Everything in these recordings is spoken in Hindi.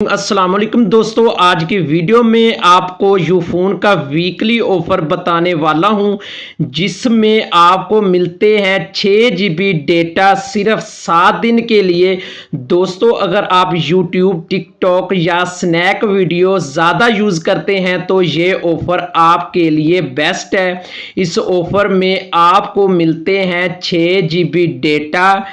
अस्सलाम वालेकुम दोस्तों, आज की वीडियो में आपको यूफोन का वीकली ऑफर बताने वाला हूं जिसमें आपको मिलते हैं 6 GB डेटा सिर्फ 7 दिन के लिए। दोस्तों, अगर आप यूट्यूब, टिकटॉक या स्नैक वीडियो ज़्यादा यूज़ करते हैं तो ये ऑफ़र आपके लिए बेस्ट है। इस ऑफ़र में आपको मिलते हैं 6 GB data,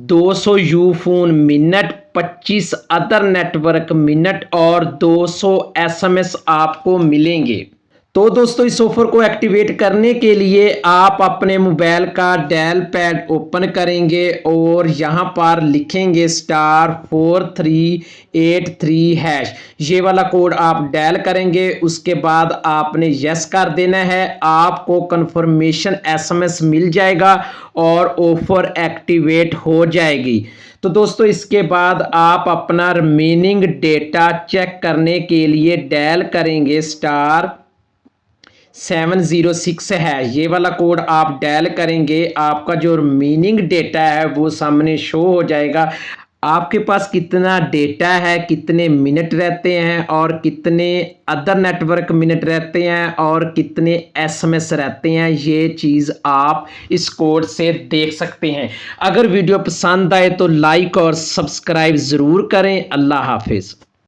200 Ufone minute, 25 other network minute और 200 SMS आपको मिलेंगे। तो दोस्तों, इस ऑफर को एक्टिवेट करने के लिए आप अपने मोबाइल का डायल पैड ओपन करेंगे और यहाँ पर लिखेंगे *4383#। ये वाला कोड आप डायल करेंगे, उसके बाद आपने यस कर देना है। आपको कंफर्मेशन SMS मिल जाएगा और ऑफर एक्टिवेट हो जाएगी। तो दोस्तों, इसके बाद आप अपना रिमेनिंग डेटा चेक करने के लिए डायल करेंगे *706 है। ये वाला कोड आप डायल करेंगे, आपका जो रिमेनिंग डेटा है वो सामने शो हो जाएगा। आपके पास कितना डेटा है, कितने मिनट रहते हैं और कितने अदर नेटवर्क मिनट रहते हैं और कितने SMS रहते हैं, ये चीज़ आप इस कोड से देख सकते हैं। अगर वीडियो पसंद आए तो लाइक और सब्सक्राइब ज़रूर करें। अल्लाह हाफिज़।